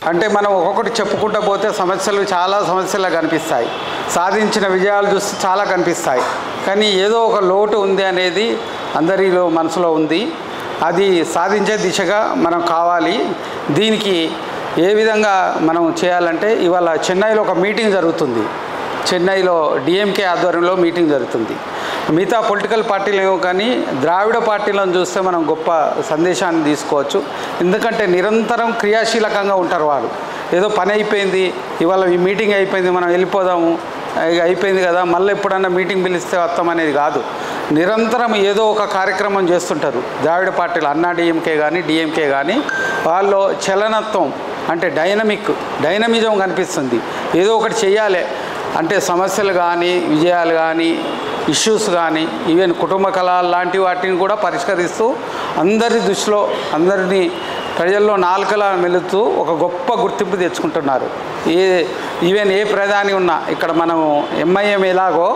అంటే మనం ఒక్కొక్కటి చెప్పుకుంటూ పోతే సమస్యలు చాలా సమస్యలు కనిపిస్తాయి, సాధించిన విజయాలు చూస్తే చాలా కనిపిస్తాయి. కానీ ఏదో ఒక లోటు ఉంది అనేది అందరిలో మనసులో ఉంది. అది సాధించే దిశగా మనం కావాలి. దీనికి ఏ విధంగా మనం చేయాలంటే ఇవాళ చెన్నైలో ఒక మీటింగ్ జరుగుతుంది. చెన్నైలో డిఎంకే ఆధ్వర్యంలో మీటింగ్ జరుగుతుంది. మిగతా పొలిటికల్ పార్టీలు కానీ ద్రావిడ పార్టీలను చూస్తే మనం గొప్ప సందేశాన్ని తీసుకోవచ్చు. ఎందుకంటే నిరంతరం క్రియాశీలకంగా ఉంటారు వాళ్ళు. ఏదో పని అయిపోయింది, ఇవాళ ఈ మీటింగ్ అయిపోయింది, మనం వెళ్ళిపోదాము, అయిపోయింది కదా, మళ్ళీ ఎప్పుడన్నా మీటింగ్ పిలిస్తే వస్తాం అనేది కాదు. నిరంతరం ఏదో ఒక కార్యక్రమం చేస్తుంటారు ద్రావిడ పార్టీలు. అన్నా డిఎంకే కానీ డిఎంకే కానీ వాళ్ళు చలనత్వం అంటే డైనమిజం కనిపిస్తుంది. ఏదో ఒకటి చెయ్యాలి అంటే సమస్యలు కానీ విజయాలు కానీ ఇష్యూస్ కానీ ఈవెన్ కుటుంబ కళలు లాంటి వాటిని కూడా పరిష్కరిస్తూ అందరి దృష్టిలో అందరినీ ప్రజల్లో నాలుకలా మెలుతూ ఒక గొప్ప గుర్తింపు తెచ్చుకుంటున్నారు. ఈవెన్ ఏ ప్రధాని ఉన్నా ఇక్కడ మనం ఎంఐఎం ఎలాగో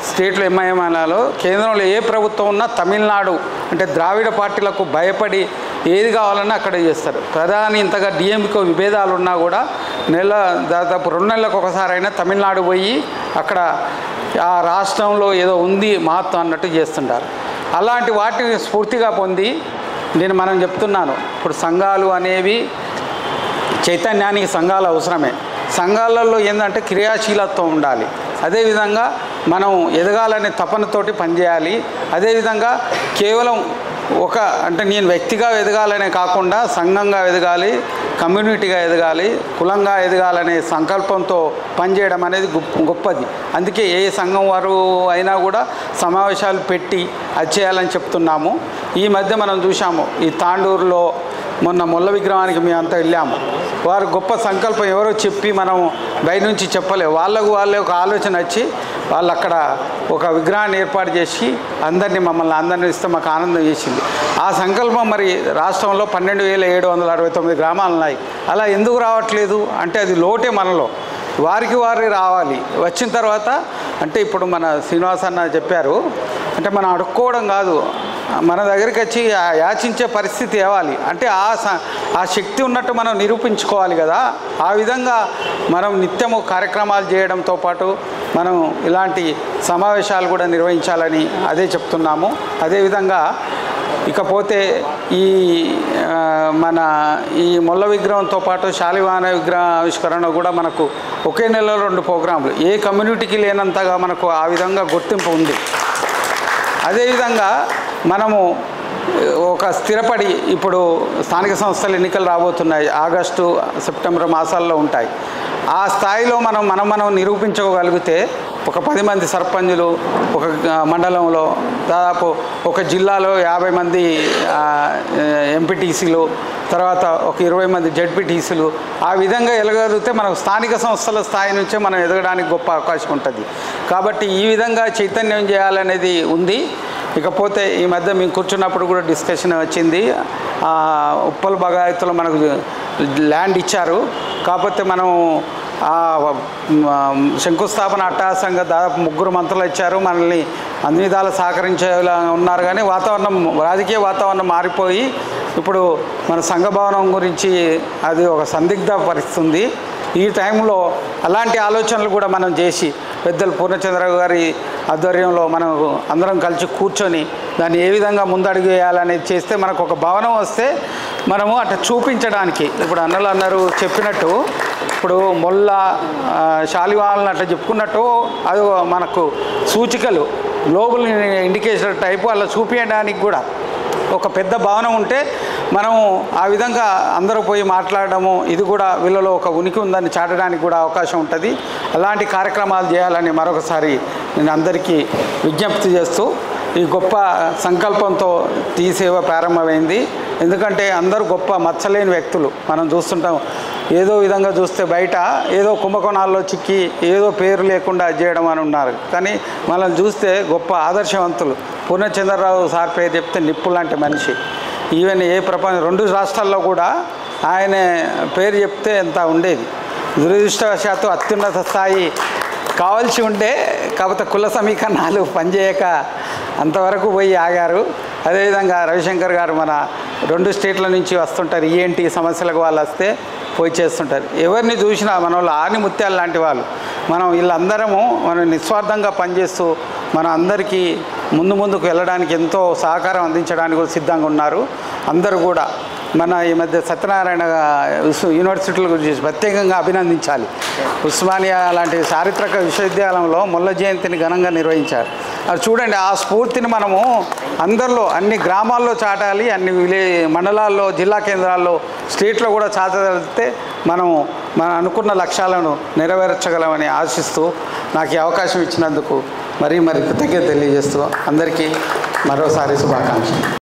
స్టేట్లో ఎంఐఎం ఎలాగో కేంద్రంలో ఏ ప్రభుత్వం ఉన్నా తమిళనాడు అంటే ద్రావిడ పార్టీలకు భయపడి ఏది కావాలన్నా అక్కడే చేస్తారు. ప్రధాని ఇంతగా డిఎంకే విభేదాలు ఉన్నా కూడా దాదాపు 2 నెలలకు ఒకసారైనా తమిళనాడు పోయి అక్కడ ఆ రాష్ట్రంలో ఏదో ఉంది మహత్వం అన్నట్టు చేస్తుంటారు. అలాంటి వాటిని స్ఫూర్తిగా పొంది మనం చెప్తున్నాను, ఇప్పుడు సంఘాలు అనేవి చైతన్యానికి సంఘాలు అవసరమే. సంఘాలలో ఏంటంటే క్రియాశీలత్వం ఉండాలి. అదేవిధంగా మనం ఎదగాలనే తపనతోటి పనిచేయాలి. అదేవిధంగా కేవలం అంటే నేను వ్యక్తిగా ఎదగాలనే కాకుండా సంఘంగా ఎదగాలి, కమ్యూనిటీగా ఎదగాలి, కులంగా ఎదగాలనే సంకల్పంతో పనిచేయడం అనేది గొప్పది. అందుకే ఏ సంఘం వారు అయినా కూడా సమావేశాలు పెట్టి అది చేయాలని చెప్తున్నాము. ఈ మధ్య మనం చూసాము, ఈ తాండూరులో మొన్న మొల్ల విగ్రహానికి మేమంతా వెళ్ళాము. వారు గొప్ప సంకల్పం ఎవరో చెప్పి మనం బయట నుంచి చెప్పలేము. వాళ్ళే ఒక ఆలోచన వచ్చి వాళ్ళు అక్కడ ఒక విగ్రహాన్ని ఏర్పాటు చేసి మమ్మల్ని అందరినీ ఇస్తే మాకు ఆనందం చేసింది. ఆ సంకల్పం మరి రాష్ట్రంలో 12,769 గ్రామాలు ఉన్నాయి. అలా ఎందుకు రావట్లేదు అంటే అది లోటే మనలో. వారే రావాలి. వచ్చిన తర్వాత అంటే ఇప్పుడు మన శ్రీనివాస్ అన్న చెప్పారు, అంటే మనం అడుక్కోవడం కాదు, మన దగ్గరికి వచ్చి యాచించే పరిస్థితి తేవాలి. అంటే ఆ శక్తి ఉన్నట్టు మనం నిరూపించుకోవాలి కదా. ఆ విధంగా మనం నిత్యము కార్యక్రమాలు చేయడంతో పాటు మనం ఇలాంటి సమావేశాలు కూడా నిర్వహించాలని అదే చెప్తున్నాము. అదేవిధంగా ఇకపోతే ఈ మొల్ల విగ్రహంతో పాటు శాలివాహన విగ్రహ ఆవిష్కరణ కూడా మనకు ఒకే నెలలో 2 ప్రోగ్రాంలు, ఏ కమ్యూనిటీకి లేనంతగా మనకు ఆ విధంగా గుర్తింపు ఉంది. అదేవిధంగా మనము ఒక స్థిరపడి ఇప్పుడు స్థానిక సంస్థల ఎన్నికలు రాబోతున్నాయి, ఆగస్టు సెప్టెంబర్ మాసాల్లో ఉంటాయి. ఆ స్థాయిలో మనం నిరూపించుకోగలిగితే ఒక 10 మంది సర్పంచులు ఒక మండలంలో, దాదాపు ఒక జిల్లాలో 50 మంది ఎంపీటీసీలు, తర్వాత ఒక 20 మంది జెడ్పీటీసీలు, ఆ విధంగా ఎదగలిగితే మనకు స్థానిక సంస్థల స్థాయి నుంచే మనం ఎదగడానికి గొప్ప అవకాశం ఉంటుంది. కాబట్టి ఈ విధంగా చైతన్యం చేయాలనేది ఉంది. ఇకపోతే ఈ మధ్య మేము కూర్చున్నప్పుడు కూడా డిస్కషన్ వచ్చింది. ఉప్పల్ బగాయత్తులో మనకు ల్యాండ్ ఇచ్చారు. కాకపోతే మనం శంకుస్థాపన అట్టహాసంగా దాదాపు 3 మంత్రులు ఇచ్చారు. మనల్ని అన్ని విధాలు సహకరించేలా ఉన్నారు. కానీ రాజకీయ వాతావరణం మారిపోయి ఇప్పుడు మన సంఘభవనం గురించి అది ఒక సందిగ్ధ పరిస్థితి. ఈ టైంలో అలాంటి ఆలోచనలు కూడా మనం చేసి పెద్దలు పూర్ణచంద్రరావు గారి ఆధ్వర్యంలో మనం అందరం కలిసి కూర్చొని దాన్ని ఏ విధంగా ముందడుగు వేయాలనేది చేస్తే మనకు ఒక భవనం వస్తే మనము అట్లా చూపించడానికి, ఇప్పుడు అన్నారు చెప్పినట్టు, ఇప్పుడు మొల్ల శాలివాహనలు అట్లా చెప్పుకున్నట్టు అది మనకు సూచికలు గ్లోబల్ ఇండికేషన్ టైపు అలా చూపించడానికి కూడా ఒక పెద్ద భవనం ఉంటే మనం ఆ విధంగా అందరూ పోయి మాట్లాడడము, ఇది కూడా వీళ్ళలో ఒక ఉనికి ఉందని చాటడానికి కూడా అవకాశం ఉంటుంది. అలాంటి కార్యక్రమాలు చేయాలని మరొకసారి నేను అందరికీ విజ్ఞప్తి చేస్తూ ఈ గొప్ప సంకల్పంతో ఈ సేవ ప్రారంభమైంది. ఎందుకంటే అందరూ గొప్ప మచ్చలేని వ్యక్తులు మనం చూస్తుంటాం. ఏదో విధంగా చూస్తే బయట ఏదో కుంభకోణాల్లో చిక్కి ఏదో పేరు లేకుండా చేయడం అని ఉన్నారు. కానీ మనల్ని చూస్తే గొప్ప ఆదర్శవంతులు. పూర్ణచంద్రరావు సార్ పేరు చెప్తే నిప్పు లాంటి మనిషి. ఈవెన్ ఏ ప్రపంచం 2 రాష్ట్రాల్లో కూడా ఆయన పేరు చెప్తే ఎంత ఉండేది. దురదృష్టవశాత్తు అత్యున్నత స్థాయి కావాల్సి ఉంటే కాకపోతే కుల సమీకరణాలు పనిచేయక అంతవరకు పోయి ఆగారు. అదేవిధంగా రవిశంకర్ గారు మన 2 స్టేట్ల నుంచి వస్తుంటారు. ఈఎన్టీ సమస్యలకు వాళ్ళు వస్తే పోయి చేస్తుంటారు. ఎవరిని చూసినా మన వాళ్ళు ఆనిముత్యాలు లాంటి వాళ్ళు. మనం వీళ్ళందరము మనం నిస్వార్థంగా పనిచేస్తూ మన అందరికీ ముందుకు వెళ్ళడానికి ఎంతో సహకారం అందించడానికి కూడా సిద్ధంగా ఉన్నారు. అందరూ కూడా మన ఈ మధ్య సత్యనారాయణ యూనివర్సిటీల గురించి ప్రత్యేకంగా అభినందించాలి. ఉస్మానియా లాంటి చారిత్రక విశ్వవిద్యాలయంలో ముల్ల జయంతిని ఘనంగా నిర్వహించారు. అది చూడండి, ఆ స్ఫూర్తిని మనము అందరిలో అన్ని గ్రామాల్లో చాటాలి, అన్ని మండలాల్లో, జిల్లా కేంద్రాల్లో, స్టేట్లో కూడా చాటగలిగితే మనం అనుకున్న లక్ష్యాలను నెరవేర్చగలమని ఆశిస్తూ నాకు ఈ అవకాశం ఇచ్చినందుకు మరీ కృతజ్ఞత తెలియజేస్తూ అందరికీ మరోసారి శుభాకాంక్షలు.